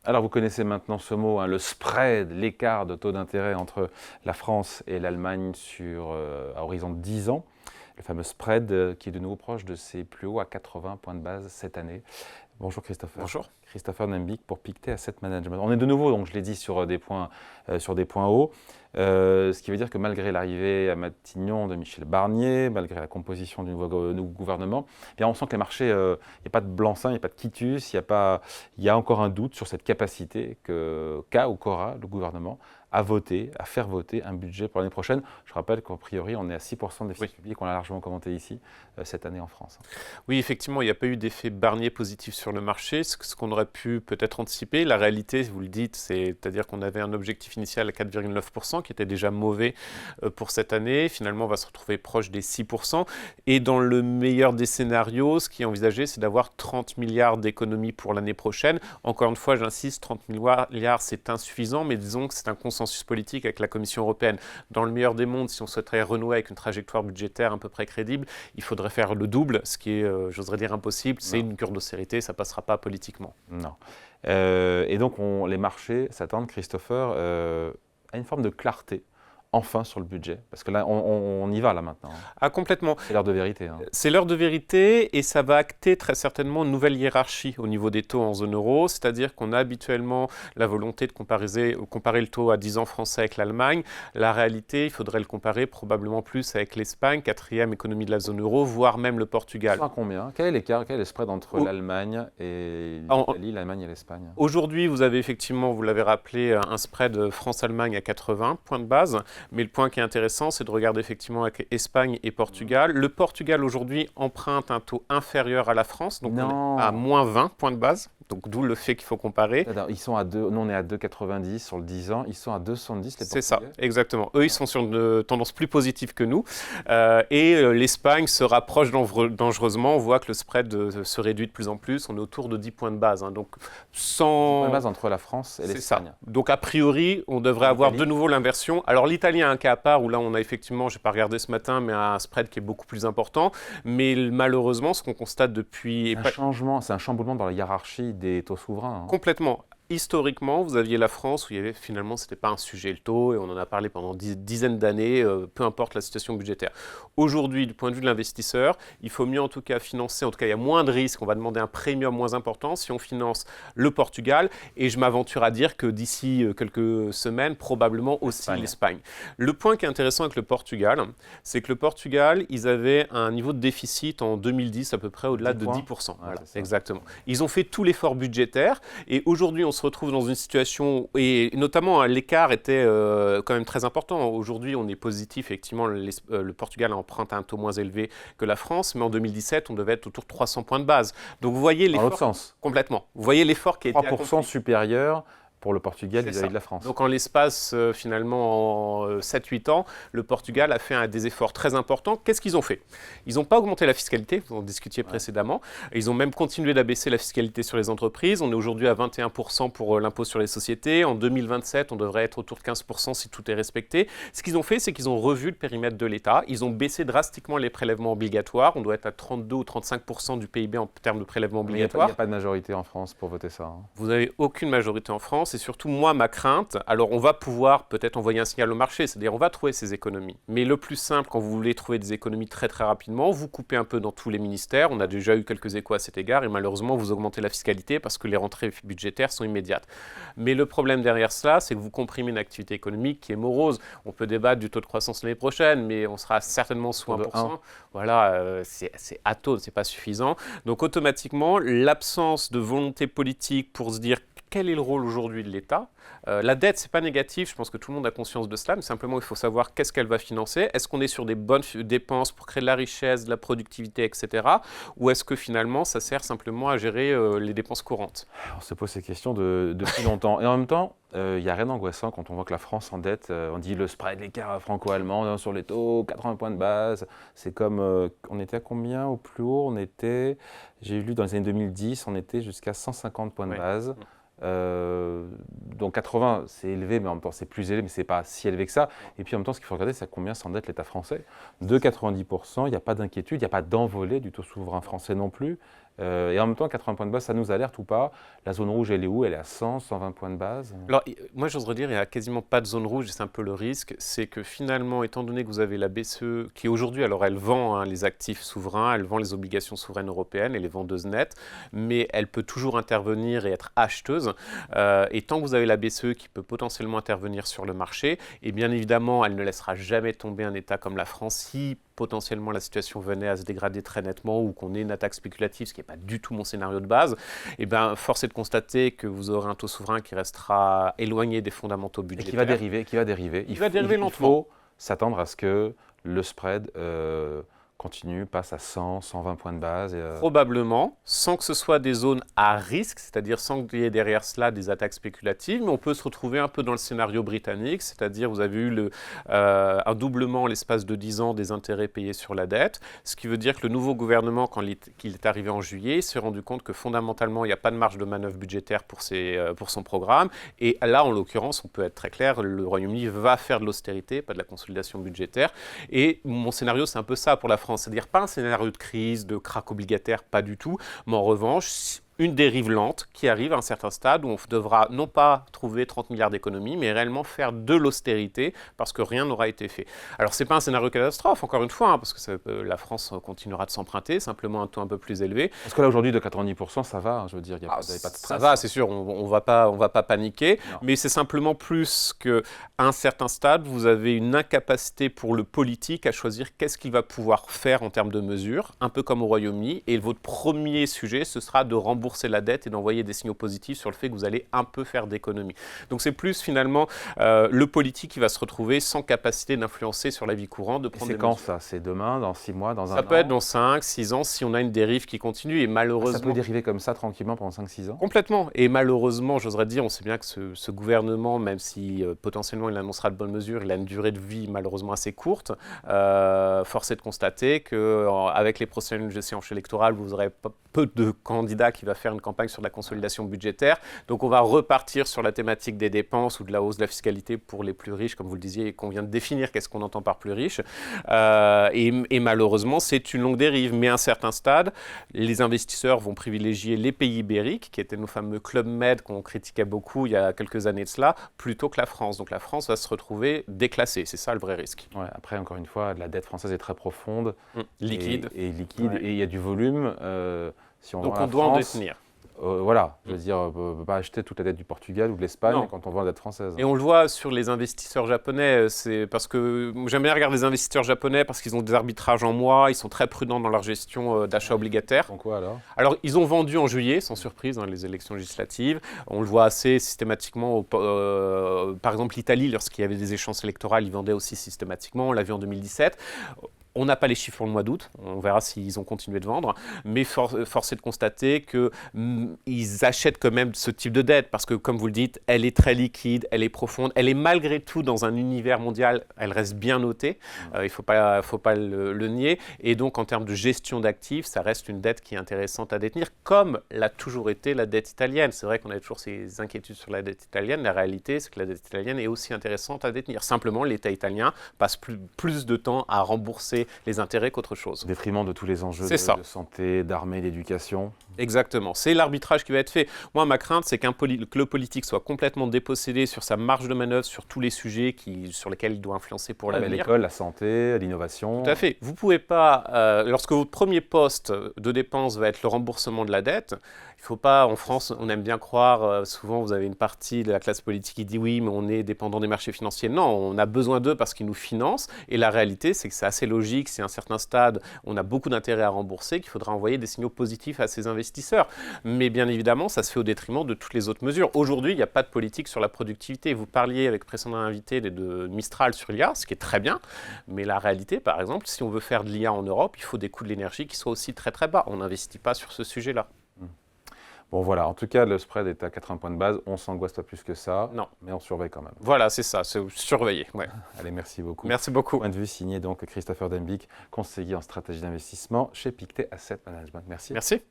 Alors, vous connaissez maintenant ce mot, hein, le spread, l'écart de taux d'intérêt entre la France et l'Allemagne à horizon de 10 ans. Le fameux spread qui est de nouveau proche de ses plus hauts à 80 points de base cette année. Bonjour Christopher. Bonjour. Christopher Nembic pour Pictet Asset Management. On est de nouveau, donc je l'ai dit, sur des points hauts. Ce qui veut dire que malgré l'arrivée à Matignon de Michel Barnier, malgré la composition du nouveau gouvernement, eh bien on sent que les marchés, il n'y a pas de blanc-seing, il n'y a pas de quitus, il y a encore un doute sur cette capacité qu'a ou qu'aura le gouvernement à faire voter un budget pour l'année prochaine. Je rappelle qu'en priori, on est à 6% de déficit public, on l'a largement commenté ici, cette année en France. Oui, effectivement, il n'y a pas eu d'effet Barnier positif sur le marché, ce qu'on aurait pu peut-être anticiper. La réalité, vous le dites, c'est-à-dire qu'on avait un objectif initial à 4,9%, qui était déjà mauvais pour cette année. Finalement, on va se retrouver proche des 6%. Et dans le meilleur des scénarios, ce qui est envisagé, c'est d'avoir 30 milliards d'économies pour l'année prochaine. Encore une fois, j'insiste, 30 milliards, c'est insuffisant, mais disons que c'est un consensus politique avec la Commission européenne. Dans le meilleur des mondes, si on souhaiterait renouer avec une trajectoire budgétaire à peu près crédible, il faudrait faire le double, ce qui est, j'oserais dire, impossible. C'est une cure d'austérité, ça ne passera pas politiquement. Non. Et donc, les marchés s'attendent, Christopher, à une forme de clarté, enfin, sur le budget. Parce que là, on y va, là, maintenant. Ah, complètement. C'est l'heure de vérité. Hein. C'est l'heure de vérité et ça va acter très certainement une nouvelle hiérarchie au niveau des taux en zone euro. C'est-à-dire qu'on a habituellement la volonté de comparer le taux à 10 ans français avec l'Allemagne. La réalité, il faudrait le comparer probablement plus avec l'Espagne, quatrième économie de la zone euro, voire même le Portugal. À combien? Quel est l'écart, quel est le spread entre l'Allemagne et l'Italie, l'Allemagne et l'Espagne? Aujourd'hui, vous avez effectivement, vous l'avez rappelé, un spread France-Allemagne à 80 points de base. Mais le point qui est intéressant, c'est de regarder effectivement avec Espagne et Portugal. Le Portugal aujourd'hui emprunte un taux inférieur à la France, donc on est à moins 20 points de base. Donc d'où le fait qu'il faut comparer. Ils sont à 2, nous on est à 2,90 sur le 10 ans, ils sont à 2,70 les Portugais. C'est ça, exactement. Eux, ils sont sur une tendance plus positive que nous. L'Espagne se rapproche dangereusement. On voit que le spread se réduit de plus en plus. On est autour de 10 points de base. Hein. Donc, 10 points de base entre la France et l'Espagne. Ça. Donc a priori, on devrait avoir de nouveau l'inversion. Alors l'Italie a un cas à part où là on a effectivement, je n'ai pas regardé ce matin, mais un spread qui est beaucoup plus important. Mais malheureusement, ce qu'on constate depuis... C'est un chamboulement dans la hiérarchie des taux souverains. Hein. Complètement. Historiquement, vous aviez la France où il y avait finalement, ce n'était pas un sujet le taux, et on en a parlé pendant dizaines d'années, peu importe la situation budgétaire. Aujourd'hui, du point de vue de l'investisseur, il faut mieux en tout cas financer, en tout cas il y a moins de risques, on va demander un premium moins important si on finance le Portugal, et je m'aventure à dire que d'ici quelques semaines, probablement aussi l'Espagne. Le point qui est intéressant avec le Portugal, c'est que le Portugal, ils avaient un niveau de déficit en 2010 à peu près au-delà de 10%. Voilà, exactement. Ils ont fait tout l'effort budgétaire, et aujourd'hui on se retrouve dans une situation, et notamment l'écart était quand même très important. Aujourd'hui, on est positif, effectivement, le Portugal emprunte à un taux moins élevé que la France, mais en 2017, on devait être autour de 300 points de base. Donc vous voyez l'effort. Dans l'autre sens. Complètement. Vous voyez l'effort qui a été accompli. 3% supérieur pour le Portugal vis-à-vis de la France. Donc en l'espace, finalement, en 7-8 ans, le Portugal a fait des efforts très importants. Qu'est-ce qu'ils ont fait? Ils n'ont pas augmenté la fiscalité, vous en discutiez précédemment. Ils ont même continué d'abaisser la fiscalité sur les entreprises. On est aujourd'hui à 21% pour l'impôt sur les sociétés. En 2027, on devrait être autour de 15% si tout est respecté. Ce qu'ils ont fait, c'est qu'ils ont revu le périmètre de l'État. Ils ont baissé drastiquement les prélèvements obligatoires. On doit être à 32 ou 35% du PIB en termes de prélèvements obligatoires. Il n'y a pas de majorité en France pour voter ça. Hein. Vous n'avez aucune majorité en France. Et surtout, moi, ma crainte, alors on va pouvoir peut-être envoyer un signal au marché, c'est-à-dire on va trouver ces économies. Mais le plus simple, quand vous voulez trouver des économies très très rapidement, vous coupez un peu dans tous les ministères, on a déjà eu quelques échos à cet égard, et malheureusement vous augmentez la fiscalité parce que les rentrées budgétaires sont immédiates. Mais le problème derrière cela, c'est que vous comprimez une activité économique qui est morose. On peut débattre du taux de croissance l'année prochaine, mais on sera certainement sous 1%. Voilà, c'est atone, c'est pas suffisant. Donc automatiquement, l'absence de volonté politique pour se dire quel est le rôle aujourd'hui de l'État? La dette, ce n'est pas négatif, je pense que tout le monde a conscience de cela, mais simplement il faut savoir qu'est-ce qu'elle va financer. Est-ce qu'on est sur des bonnes dépenses pour créer de la richesse, de la productivité, etc. Ou est-ce que finalement ça sert simplement à gérer les dépenses courantes? On se pose ces questions depuis longtemps. Et en même temps, il n'y a rien d'angoissant quand on voit que la France s'endette. On dit le spread, l'écart franco-allemand sur les taux, 80 points de base. C'est comme, on était à combien au plus haut? J'ai lu dans les années 2010, on était jusqu'à 150 points de base. Donc 80, c'est élevé, mais en même temps c'est plus élevé, mais c'est pas si élevé que ça. Et puis en même temps, ce qu'il faut regarder, c'est à combien s'endette l'État français. De 90%, il n'y a pas d'inquiétude, il n'y a pas d'envolée du taux souverain français non plus. Et en même temps, 80 points de base, ça nous alerte ou pas? La zone rouge, elle est où? Elle est à 100, 120 points de base? Alors, moi, j'oserais dire, il n'y a quasiment pas de zone rouge, et c'est un peu le risque, c'est que finalement, étant donné que vous avez la BCE, qui aujourd'hui, alors elle vend les actifs souverains, elle vend les obligations souveraines européennes, elle est vendeuse nette, mais elle peut toujours intervenir et être acheteuse. Et tant que vous avez la BCE qui peut potentiellement intervenir sur le marché, et bien évidemment, elle ne laissera jamais tomber un État comme la France si potentiellement la situation venait à se dégrader très nettement ou qu'on ait une attaque spéculative, ce qui n'est pas du tout mon scénario de base, et bien force est de constater que vous aurez un taux souverain qui restera éloigné des fondamentaux budgétaires. Et qui va dériver. Il va dériver lentement. Il faut s'attendre à ce que le spread continue, passe à 100, 120 points de base. Probablement, sans que ce soit des zones à risque, c'est-à-dire sans qu'il y ait derrière cela des attaques spéculatives, mais on peut se retrouver un peu dans le scénario britannique, c'est-à-dire vous avez eu un doublement en l'espace de 10 ans des intérêts payés sur la dette, ce qui veut dire que le nouveau gouvernement, quand il est arrivé en juillet, s'est rendu compte que fondamentalement, il n'y a pas de marge de manœuvre budgétaire pour son programme, et là, en l'occurrence, on peut être très clair, le Royaume-Uni va faire de l'austérité, pas de la consolidation budgétaire, et mon scénario, c'est un peu ça pour la France. C'est-à-dire pas un scénario de crise, de krach obligataire, pas du tout, mais en revanche, une dérive lente qui arrive à un certain stade où on devra non pas trouver 30 milliards d'économies, mais réellement faire de l'austérité parce que rien n'aura été fait. Alors, ce n'est pas un scénario catastrophe, encore une fois, parce que la France continuera de s'emprunter, simplement un taux un peu plus élevé. Parce que là, aujourd'hui, de 90%, ça va, je veux dire, il n'y a pas de stress. Ça va, c'est sûr, on va pas paniquer, mais c'est simplement plus qu'à un certain stade, vous avez une incapacité pour le politique à choisir qu'est-ce qu'il va pouvoir faire en termes de mesures, un peu comme au Royaume-Uni, et votre premier sujet, ce sera de rembourser la dette et d'envoyer des signaux positifs sur le fait que vous allez un peu faire d'économie. Donc c'est plus finalement le politique qui va se retrouver sans capacité d'influencer sur la vie courante, de prendre des mesures. C'est quand ça? C'est demain, dans 6 mois, dans un an? Ça peut être dans 5, 6 ans si on a une dérive qui continue et malheureusement... Ça peut dériver comme ça tranquillement pendant 5-6 ans? Complètement. Et malheureusement, j'oserais dire, on sait bien que ce gouvernement, même si potentiellement il annoncera de bonnes mesures, il a une durée de vie malheureusement assez courte. Force est de constater qu'avec les prochaines échéances électorales, vous aurez peu de candidats qui va faire une campagne sur la consolidation budgétaire. Donc on va repartir sur la thématique des dépenses ou de la hausse de la fiscalité pour les plus riches, comme vous le disiez, et qu'on vient de définir qu'est-ce qu'on entend par plus riche. Et malheureusement, c'est une longue dérive. Mais à un certain stade, les investisseurs vont privilégier les pays ibériques, qui étaient nos fameux Club Med qu'on critiquait beaucoup il y a quelques années de cela, plutôt que la France. Donc la France va se retrouver déclassée. C'est ça le vrai risque. Ouais, après, encore une fois, la dette française est très profonde. Liquide. Et liquide. Ouais. Et il y a du volume. Si donc on doit en détenir. Voilà, je veux dire, on ne peut pas acheter toute la dette du Portugal ou de l'Espagne quand on vend la dette française. Et on le voit sur les investisseurs japonais, c'est parce que j'aime bien regarder les investisseurs japonais parce qu'ils ont des arbitrages en mois, ils sont très prudents dans leur gestion d'achat obligataire. En quoi alors? Alors, ils ont vendu en juillet, sans surprise, les élections législatives. On le voit assez systématiquement. Par exemple, l'Italie, lorsqu'il y avait des échéances électorales, ils vendaient aussi systématiquement. On l'a vu en 2017. On n'a pas les chiffres pour le mois d'août, on verra s'ils ont continué de vendre, mais force est de constater qu'ils achètent quand même ce type de dette, parce que comme vous le dites, elle est très liquide, elle est profonde, elle est malgré tout dans un univers mondial, elle reste bien notée, il ne faut pas le nier, et donc en termes de gestion d'actifs, ça reste une dette qui est intéressante à détenir, comme l'a toujours été la dette italienne. C'est vrai qu'on a toujours ces inquiétudes sur la dette italienne, la réalité c'est que la dette italienne est aussi intéressante à détenir. Simplement, l'État italien passe plus de temps à rembourser les intérêts qu'autre chose. Au détriment de tous les enjeux de santé, d'armée, d'éducation. Exactement. C'est l'arbitrage qui va être fait. Moi, ma crainte, c'est que le politique soit complètement dépossédé sur sa marge de manœuvre, sur tous les sujets sur lesquels il doit influencer pour l'avenir. L'école, la santé, l'innovation. Tout à fait. Vous ne pouvez pas, lorsque votre premier poste de dépense va être le remboursement de la dette, il ne faut pas, en France, on aime bien croire, souvent vous avez une partie de la classe politique qui dit oui, mais on est dépendant des marchés financiers. Non, on a besoin d'eux parce qu'ils nous financent. Et la réalité, c'est que c'est assez logique. Si à un certain stade, on a beaucoup d'intérêts à rembourser, qu'il faudra envoyer des signaux positifs à ces investisseurs. Mais bien évidemment, ça se fait au détriment de toutes les autres mesures. Aujourd'hui, il n'y a pas de politique sur la productivité. Vous parliez avec précédent invité de Mistral sur l'IA, ce qui est très bien. Mais la réalité, par exemple, si on veut faire de l'IA en Europe, il faut des coûts de l'énergie qui soient aussi très très bas. On n'investit pas sur ce sujet-là. Bon voilà, en tout cas, le spread est à 80 points de base. On ne s'angoisse pas plus que ça, non. Mais on surveille quand même. Voilà, c'est ça, c'est surveiller. Ouais. Allez, merci beaucoup. Merci beaucoup. Point de vue signé donc Christopher Dembick, conseiller en stratégie d'investissement chez Pictet Asset Management. Merci. Merci.